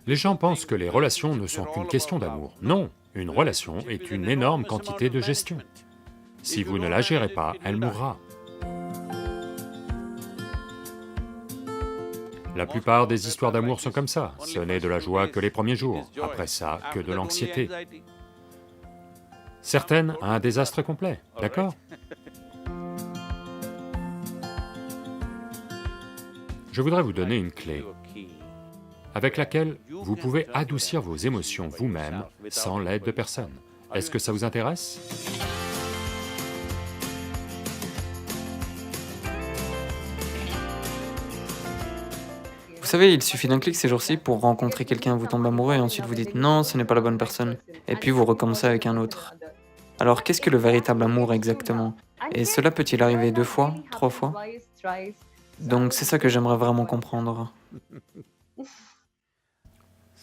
Les gens pensent que les relations ne sont qu'une question d'amour. Non, une relation est une énorme quantité de gestion. Si vous ne la gérez pas, elle mourra. La plupart des histoires d'amour sont comme ça, ce n'est de la joie que les premiers jours, après ça, que de l'anxiété. Certaines, un désastre complet, d'accord? Je voudrais vous donner une clé avec laquelle vous pouvez adoucir vos émotions vous-même sans l'aide de personne. Est-ce que ça vous intéresse? Vous savez, il suffit d'un clic ces jours-ci pour rencontrer quelqu'un, vous tombe amoureux et ensuite vous dites non, ce n'est pas la bonne personne. Et puis vous recommencez avec un autre. Alors qu'est-ce que le véritable amour exactement? Et cela peut-il arriver 2 fois, 3 fois? Donc c'est ça que j'aimerais vraiment comprendre.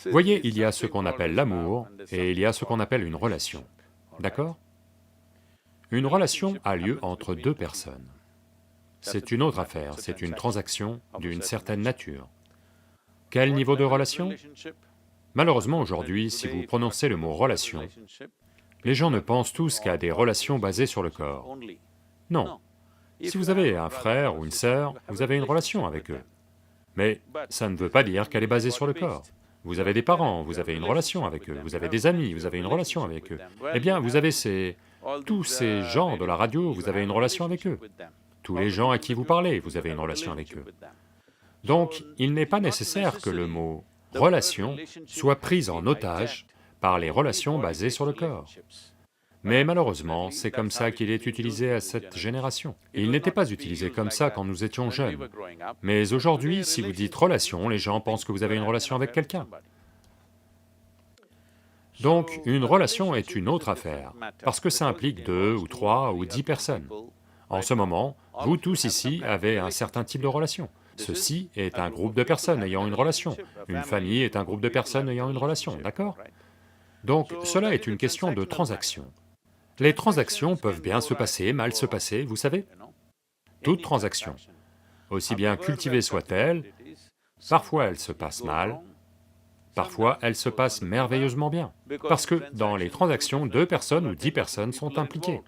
Voyez, il y a ce qu'on appelle l'amour et il y a ce qu'on appelle une relation, d'accord? Une relation a lieu entre deux personnes. C'est une autre affaire, c'est une transaction d'une certaine nature. Quel niveau de relation? Malheureusement aujourd'hui, si vous prononcez le mot relation, les gens ne pensent tous qu'à des relations basées sur le corps. Non. Si vous avez un frère ou une sœur, vous avez une relation avec eux. Mais ça ne veut pas dire qu'elle est basée sur le corps. Vous avez des parents, vous avez une relation avec eux, vous avez des amis, vous avez une relation avec eux. Eh bien, vous avez tous ces gens de la radio, vous avez une relation avec eux. Tous les gens à qui vous parlez, vous avez une relation avec eux. Donc, il n'est pas nécessaire que le mot « relation » soit pris en otage par les relations basées sur le corps. Mais malheureusement, c'est comme ça qu'il est utilisé à cette génération. Il n'était pas utilisé comme ça quand nous étions jeunes. Mais aujourd'hui, si vous dites relation, les gens pensent que vous avez une relation avec quelqu'un. Donc, une relation est une autre affaire, parce que ça implique 2 ou 3 ou 10 personnes. En ce moment, vous tous ici avez un certain type de relation. Ceci est un groupe de personnes ayant une relation. Une famille est un groupe de personnes ayant une relation, d'accord? Donc, cela est une question de transaction. Les transactions peuvent bien se passer, mal se passer, vous savez? Toute transaction, aussi bien cultivée soit-elle, parfois elle se passe mal, parfois elle se passe merveilleusement bien, parce que dans les transactions, 2 personnes ou 10 personnes sont impliquées.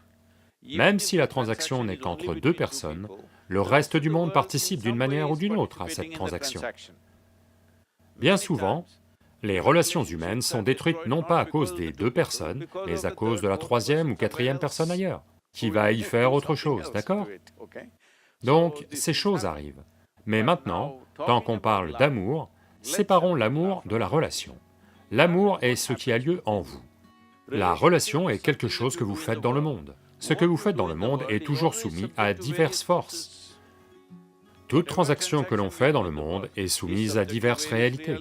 Même si la transaction n'est qu'entre 2 personnes, le reste du monde participe d'une manière ou d'une autre à cette transaction. Bien souvent, les relations humaines sont détruites non pas à cause des 2 personnes, mais à cause de la 3e ou 4e personne ailleurs, qui va y faire autre chose, d'accord? Donc, ces choses arrivent. Mais maintenant, tant qu'on parle d'amour, séparons l'amour de la relation. L'amour est ce qui a lieu en vous. La relation est quelque chose que vous faites dans le monde. Ce que vous faites dans le monde est toujours soumis à diverses forces. Toute transaction que l'on fait dans le monde est soumise à diverses réalités.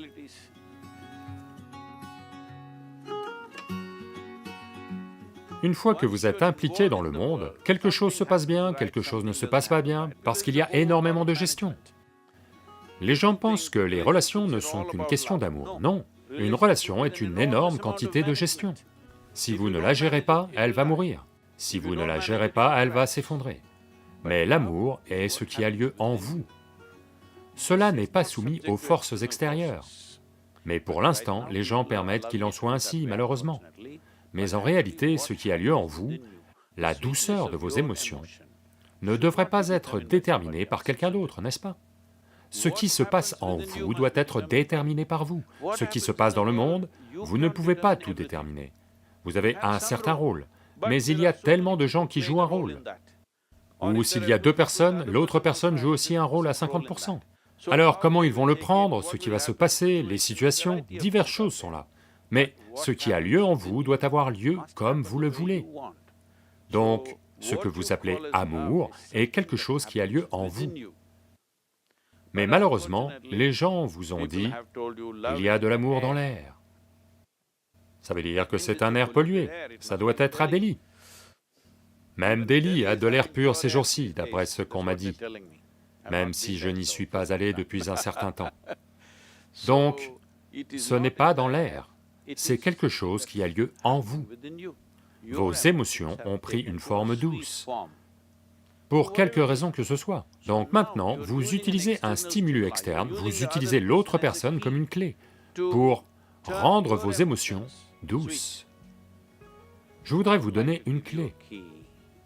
Une fois que vous êtes impliqué dans le monde, quelque chose se passe bien, quelque chose ne se passe pas bien, parce qu'il y a énormément de gestion. Les gens pensent que les relations ne sont qu'une question d'amour. Non, une relation est une énorme quantité de gestion. Si vous ne la gérez pas, elle va mourir. Si vous ne la gérez pas, elle va s'effondrer. Mais l'amour est ce qui a lieu en vous. Cela n'est pas soumis aux forces extérieures. Mais pour l'instant, les gens permettent qu'il en soit ainsi, malheureusement. Mais en réalité, ce qui a lieu en vous, la douceur de vos émotions, ne devrait pas être déterminé par quelqu'un d'autre, n'est-ce pas? Ce qui se passe en vous doit être déterminé par vous. Ce qui se passe dans le monde, vous ne pouvez pas tout déterminer. Vous avez un certain rôle, mais il y a tellement de gens qui jouent un rôle. Ou s'il y a 2 personnes, l'autre personne joue aussi un rôle à 50%. Alors comment ils vont le prendre, ce qui va se passer, les situations, diverses choses sont là. Mais ce qui a lieu en vous doit avoir lieu comme vous le voulez. Donc, ce que vous appelez amour est quelque chose qui a lieu en vous. Mais malheureusement, les gens vous ont dit, il y a de l'amour dans l'air. Ça veut dire que c'est un air pollué, ça doit être à Delhi. Même Delhi a de l'air pur ces jours-ci, d'après ce qu'on m'a dit, même si je n'y suis pas allé depuis un certain temps. Donc, ce n'est pas dans l'air, c'est quelque chose qui a lieu en vous. Vos émotions ont pris une forme douce, pour quelque raison que ce soit. Donc maintenant, vous utilisez un stimulus externe, vous utilisez l'autre personne comme une clé. pour rendre vos émotions douces. Je voudrais vous donner une clé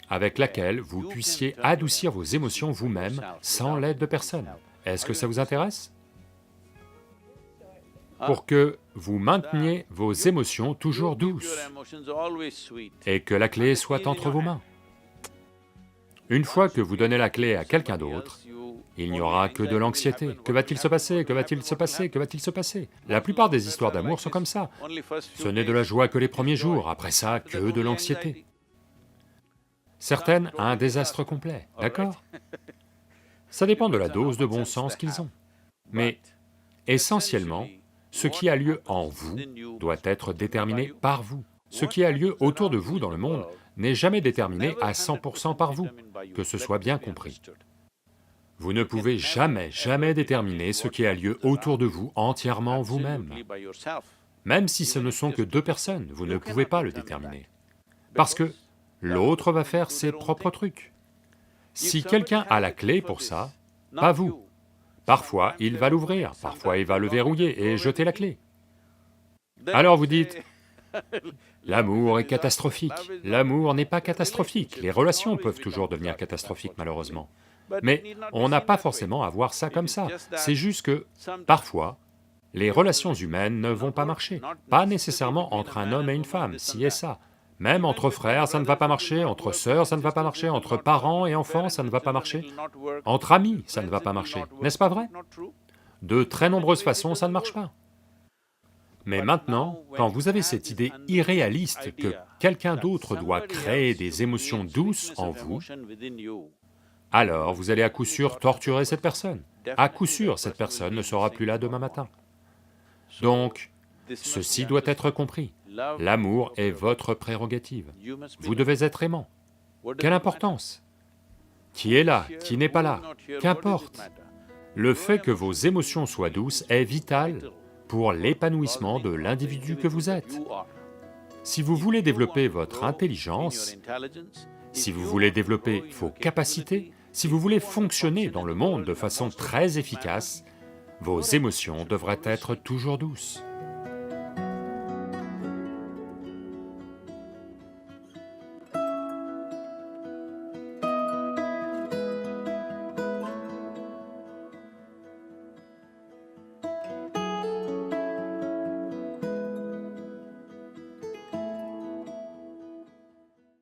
avec laquelle vous puissiez adoucir vos émotions vous-même sans l'aide de personne. Est-ce que ça vous intéresse? Pour que vous mainteniez vos émotions toujours douces et que la clé soit entre vos mains. Une fois que vous donnez la clé à quelqu'un d'autre, il n'y aura que de l'anxiété. Que va-t-il se passer? Que va-t-il se passer? Que va-t-il se passer? La plupart des histoires d'amour sont comme ça. Ce n'est de la joie que les premiers jours, après ça, que de l'anxiété. Certaines, un désastre complet, d'accord? Ça dépend de la dose de bon sens qu'ils ont. Mais, essentiellement, ce qui a lieu en vous doit être déterminé par vous. Ce qui a lieu autour de vous dans le monde n'est jamais déterminé à 100% par vous, que ce soit bien compris. Vous ne pouvez jamais déterminer ce qui a lieu autour de vous entièrement vous-même. Même si ce ne sont que deux personnes, vous ne pouvez pas le déterminer. Parce que l'autre va faire ses propres trucs. Si quelqu'un a la clé pour ça, pas vous. Parfois, il va l'ouvrir, parfois il va le verrouiller et jeter la clé. Alors vous dites, l'amour est catastrophique. L'amour n'est pas catastrophique, les relations peuvent toujours devenir catastrophiques malheureusement. Mais on n'a pas forcément à voir ça comme ça, c'est juste que, parfois, les relations humaines ne vont pas marcher. Pas nécessairement entre un homme et une femme, ci et ça. Même entre frères, ça ne va pas marcher, entre sœurs, ça ne va pas marcher, entre parents et enfants, ça ne va pas marcher. Entre amis, ça ne va pas marcher, n'est-ce pas vrai? De très nombreuses façons, ça ne marche pas. Mais maintenant, quand vous avez cette idée irréaliste que quelqu'un d'autre doit créer des émotions douces en vous, alors vous allez à coup sûr torturer cette personne. À coup sûr, cette personne ne sera plus là demain matin. Donc, ceci doit être compris. L'amour est votre prérogative. Vous devez être aimant. Quelle importance? Qui est là, qui n'est pas là, qu'importe. Le fait que vos émotions soient douces est vital pour l'épanouissement de l'individu que vous êtes. Si vous voulez développer votre intelligence, si vous voulez développer vos capacités, si vous voulez fonctionner dans le monde de façon très efficace, vos émotions devraient être toujours douces.